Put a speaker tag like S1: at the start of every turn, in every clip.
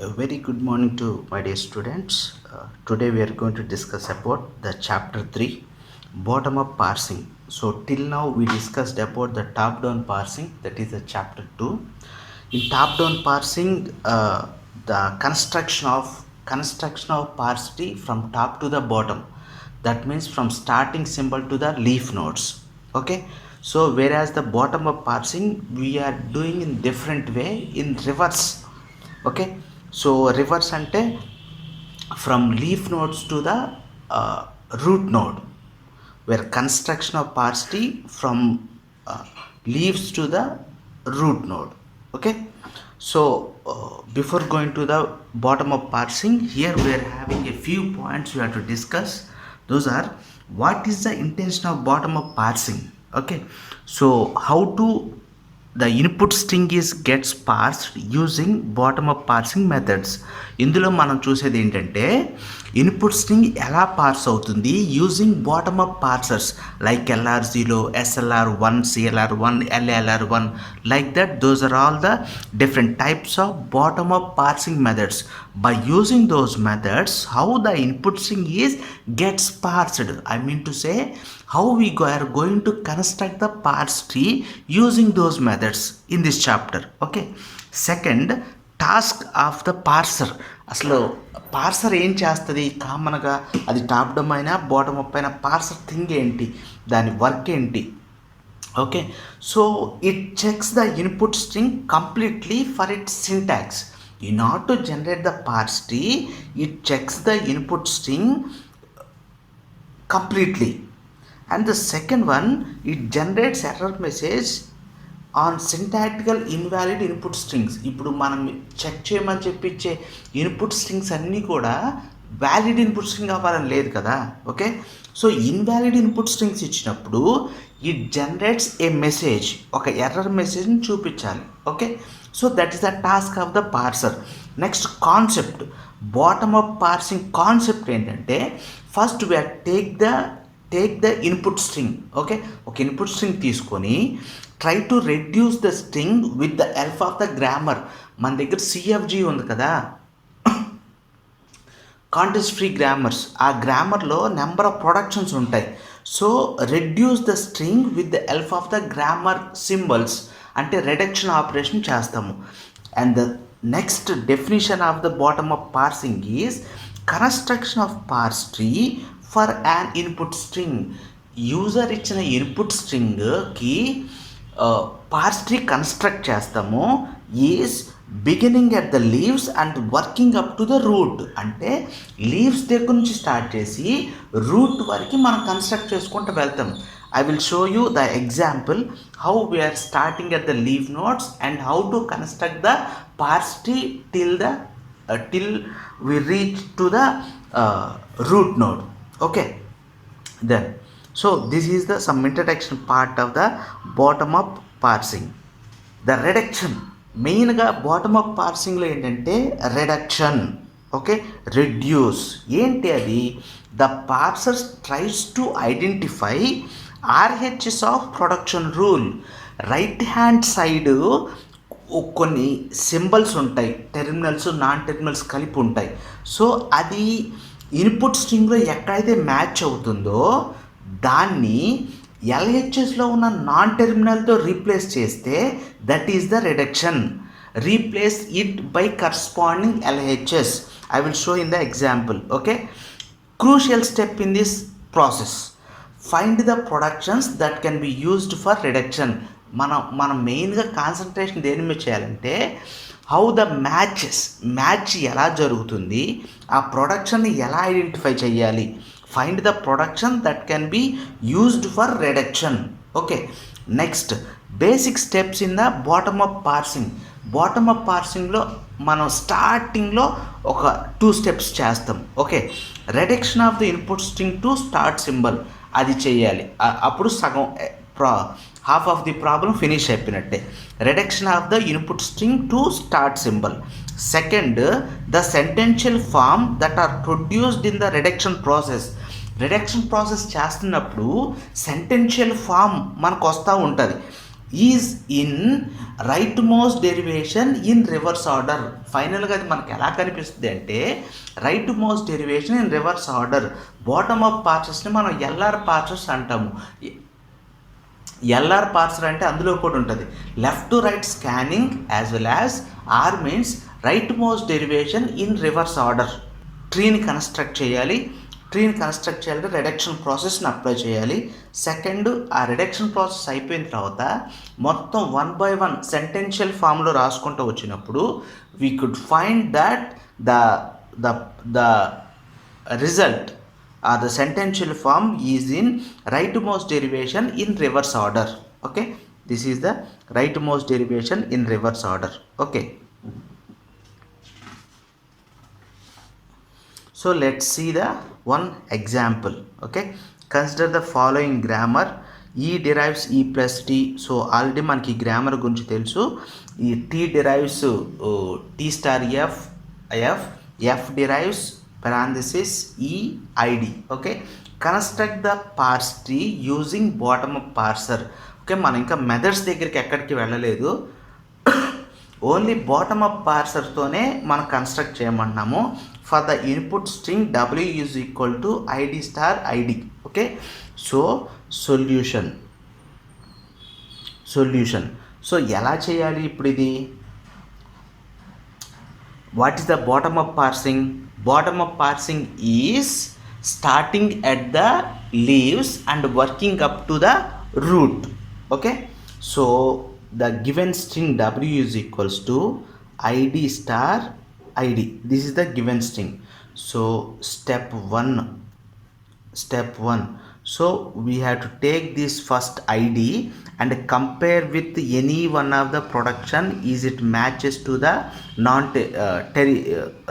S1: A very good morning to my dear students. Today we are going to discuss about the chapter 3 bottom up parsing. So till now we discussed about the top down parsing, that is the chapter 2. In top down parsing, the construction of parse tree from top to the bottom, that means from starting symbol to the leaf nodes. Okay, so whereas the bottom up parsing we are doing in different way in reverse. Okay, so reverse ante from leaf nodes to the root node, where construction of parse tree from leaves to the root node. Okay, so before going to the bottom of parsing, here we are having a few points we have to discuss. Those are, what is the intention of bottom up parsing? Okay, so how to the input string is gets parsed using bottom up parsing methods. ఇందులో మనం చూసేది ఏంటంటే input string ఎలా parse అవుతుంది using bottom up parsers like LR0, SLR1, CLR1, LLR1, like that. Those are all the different types of bottom up parsing methods. By using those methods, how the input string is gets parsed, I mean to say how we are going to construct the parse tree using those methods in this chapter. Okay, second, task of the parser. అసలు parser ఏం చేస్తుంది కామన్గా, అది top down అయినా bottom up అయినా parser thing ఏంటి, దాని work ఏంటి? Okay, so it checks the input string completely for its syntax. In order to generate the parse tree, it checks the input string completely. And the second one, it generates error message on syntactical invalid input strings. ఇప్పుడు మనం check చేయమని చెప్పించే input strings అన్నీ కూడా valid input string అవ్వాలని లేదు కదా. Okay, so invalid input strings ఇచ్చినప్పుడు it generates a message, ఒక ఎర్రర్ మెసేజ్ని చూపించాలి. Okay, so that is the task of the parser. Next concept, bottom up parsing concept ఏంటంటే, first we take the input string. Okay, ఒక input string తీసుకొని try to reduce the string with the help of the grammar. మన దగ్గర CFG ఉంది కదా, context free grammars. ఆ గ్రామర్లో number of productions ఉంటాయి. So reduce the string with the help of the grammar symbols, అంటే reduction operation చేస్తాము. And the next definition of the bottom up parsing is construction of parse tree for an input string. User ఇచ్చిన input స్ట్రింగ్కి parse tree construct చేస్తాము is beginning at the leaves and working up to the root. అంటే leaves దగ్గర నుంచి start చేసి route వరకు మనం construct చేసుకుంటూ వెళ్తాం. I will show you the example how we are starting at the leaf nodes and how to construct the parse tree till we reach to the root node. Okay, then so this is the some introduction part of the bottom up parsing. The reduction, మెయిన్గా bottom up పార్సింగ్లో ఏంటంటే reduction. Okay, reduce ఏంటి అది? The parser tries to identify RHS of production rule. Right hand side కొన్ని symbols ఉంటాయి, terminals non terminals కలిపి ఉంటాయి. So అది ఇన్పుట్ స్ట్రింగ్లో ఎక్కడైతే మ్యాచ్ అవుతుందో దాన్ని LHSలో ఉన్న నాన్ టెర్మినల్తో రీప్లేస్ చేస్తే that is the reduction. Replace it by corresponding LHS. I will show in the example. Okay, crucial step in this process, find the productions that can be used for reduction. మనం మెయిన్గా concentration దేని మీద చేయాలంటే how the match ఎలా జరుగుతుంది, ఆ ప్రొడక్షన్ని ఎలా identify చేయాలి. Find the production that can be used for reduction. Okay, next basic steps in the bottom up parsing. Bottom up పార్సింగ్లో మనం స్టార్టింగ్లో ఒక 2 స్టెప్స్ చేస్తాం. Okay, reduction of the input string to start symbol, అది చేయాలి. అప్పుడు సగం half of the problem finish అయిపోయినట్టే. Reduction of the input string to start symbol. Second, the sentential form that are produced in the reduction process. Reduction process చేస్తున్నప్పుడు sentential form మనకు వస్తూ ఉంటుంది. Is in right most derivation in reverse order. ఫైనల్గా అది మనకి ఎలా కనిపిస్తుంది అంటే right most derivation in reverse order. Bottom up పార్సర్స్ని మనం ఎల్ఆర్ పార్సర్స్ అంటాము. ఎల్ఆర్ పార్సర్ అంటే అందులో కూడా ఉంటుంది left to right scanning as well as R means right most derivation in reverse order. ట్రీని కన్స్ట్రక్ట్ చేయాలి. ట్రీని కన్స్ట్రక్ట్ చేయాలంటే రిడక్షన్ ప్రాసెస్ని అప్లై చేయాలి. సెకండ్, ఆ రిడక్షన్ ప్రాసెస్ అయిపోయిన తర్వాత మొత్తం 1 by 1 సెంటెన్షియల్ ఫామ్లో రాసుకుంటూ వచ్చినప్పుడు we could find that the result the sentential form is in rightmost derivation in reverse order. Okay, this is the rightmost derivation in reverse order. Okay, so let's see the one example. Okay, consider the following grammar. E derives E plus T. So already మనకి grammar గురించి తెలుసు. ఈ T derives T star F derives parenthesis E ID. Okay, construct the parse tree using bottom up parser. Okay, మనం ఇంకా methods దగ్గరికి ఎక్కడికి వెళ్ళలేదు. Only bottom up పార్సర్తోనే మనం కన్స్ట్రక్ట్ చేయమంటున్నాము. For the input string W is equal to ID star ID. Okay, so solution. So ఎలా చేయాలి ఇప్పుడు ఇది? What is the bottom up parsing? Bottom up parsing is starting at the leaves and working up to the root. Okay, so the given string W is equals to ID star ID. This is the given string. So step 1, so we have to take this first ID and compare with any one of the production is it matches to the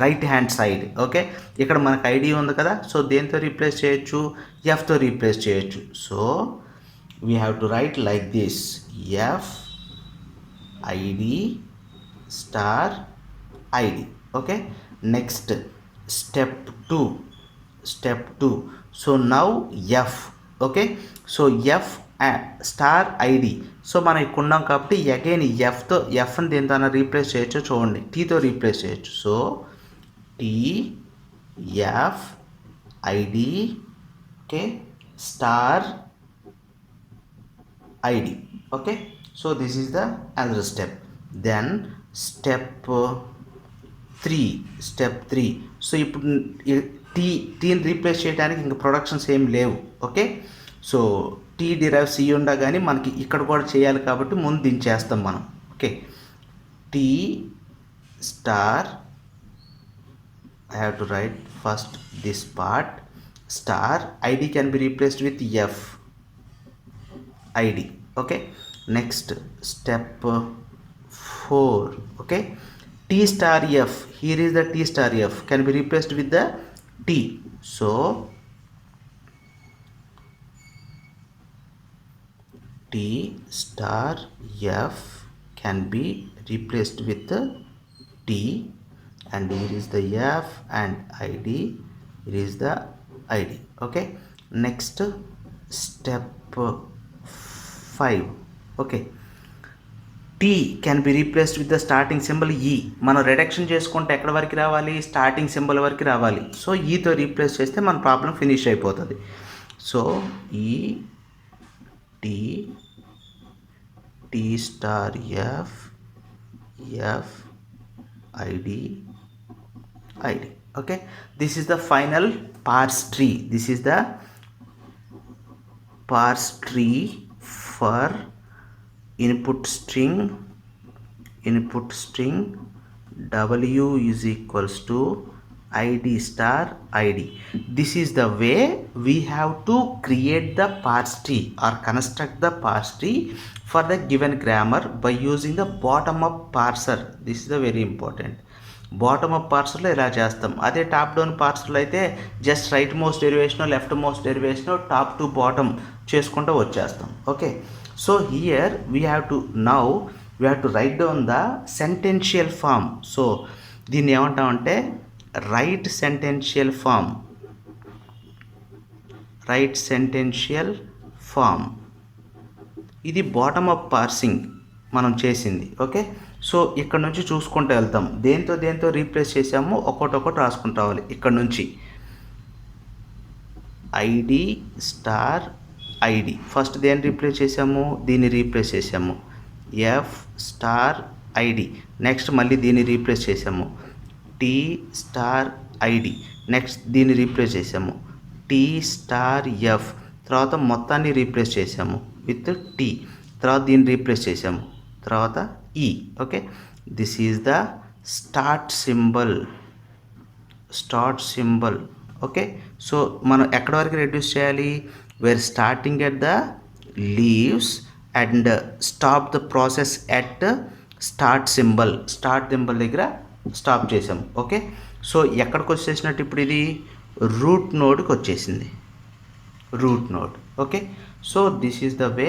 S1: right hand side. Okay, ఇక్కడ మనకు ID ఉంది కదా, so దేంతో replace చేయొచ్చు? ఎఫ్తో replace చేయొచ్చు. So we have to right like this, F ID star ID. Okay, next step 2. So now F. Okay, so F star ID. So మనం ఇక్కడ ఉన్నాం కాబట్టి అగైన్ ఎఫ్ని దేంతో రీప్లేస్ చేయొచ్చు చూడండి, టీతో రీప్లేస్ చేయొచ్చు. So T F ID, okay, star ID. Okay, so this is the another step. Then step 3. So ఇప్పుడు టీని రీప్లేస్ చేయడానికి ఇంకా ప్రొడక్షన్స్ ఏం లేవు. Okay, so T derive C ఉండగానే మనకి ఇక్కడ కూడా చేయాలి కాబట్టి ముందు దీన్ని చేస్తాం మనం. Okay, T star, I have to write first this part, star ID can be replaced with F ID. Okay, next step 4. Okay, T star F, here is the T star F can be replaced with the T. So T star F can be replaced with the T, and here is the F and ID, here is the ID. Okay, next step 5. Okay, T can be replaced with the starting symbol E. మనం reduction చేసుకుంటే ఎక్కడ వరకు రావాలి? Starting symbol వరకు రావాలి. So ఈతో replace చేస్తే మన problem finish అయిపోతుంది. సో ఈ T star F ID. Okay, this is the final parse tree. This is the parse tree for input string W is equals to ID star ID. This is the way we have to create the parse tree or construct the parse tree for the given grammar by using the bottom up parser. This is the very important. Bottom up పార్సర్లో ఇలా చేస్తాం. అదే top down పార్సర్లో అయితే just right most derivation, left most derivation, top to bottom చేసుకుంటూ వచ్చేస్తాం. Okay, so here we have to write down the sentential form. So దీన్ని ఏమంటామంటే రైట్ సెంటెన్షియల్ ఫామ్. ఇది బాటమ్ అప్ పార్సింగ్ మనం చేసింది. ఓకే, సో ఇక్కడ నుంచి చూసుకుంటూ వెళ్తాం. దేంతో రీప్లేస్ చేసామో ఒక్కొక్కటి రాసుకుంటూ రావాలి. ఇక్కడ నుంచి ఐడి స్టార్ ఐడి, ఫస్ట్ దేన్ని రీప్లేస్ చేసాము, దీన్ని రీప్లేస్ చేసాము. ఎఫ్ స్టార్ ఐడి, నెక్స్ట్ మళ్ళీ దీన్ని రీప్లేస్ చేసాము. టీ స్టార్ ఐడి, నెక్స్ట్ దీన్ని రీప్లేస్ చేసాము. టీ స్టార్ ఎఫ్, తర్వాత మొత్తాన్ని రీప్లేస్ చేసాము విత్ టీ, తర్వాత దీన్ని రీప్లేస్ చేసాము, తర్వాత ఈ. Okay, this is the start symbol. Okay, so మనం ఎక్కడి వరకు రెడ్యూస్ చేయాలి, where starting at the leaves and stop the process at start symbol దగ్గర స్టాప్ చేసాం. ఓకే, సో ఎక్కడికి వచ్చేసినట్టు ఇప్పుడు ఇది రూట్ నోడ్కి వచ్చేసింది. Okay, so this is the way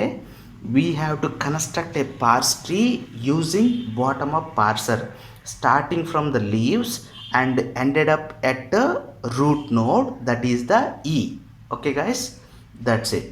S1: we have to construct a parse tree using bottom up parser, starting from the leaves and ended up at the root node, that is the E. Okay guys, that's it.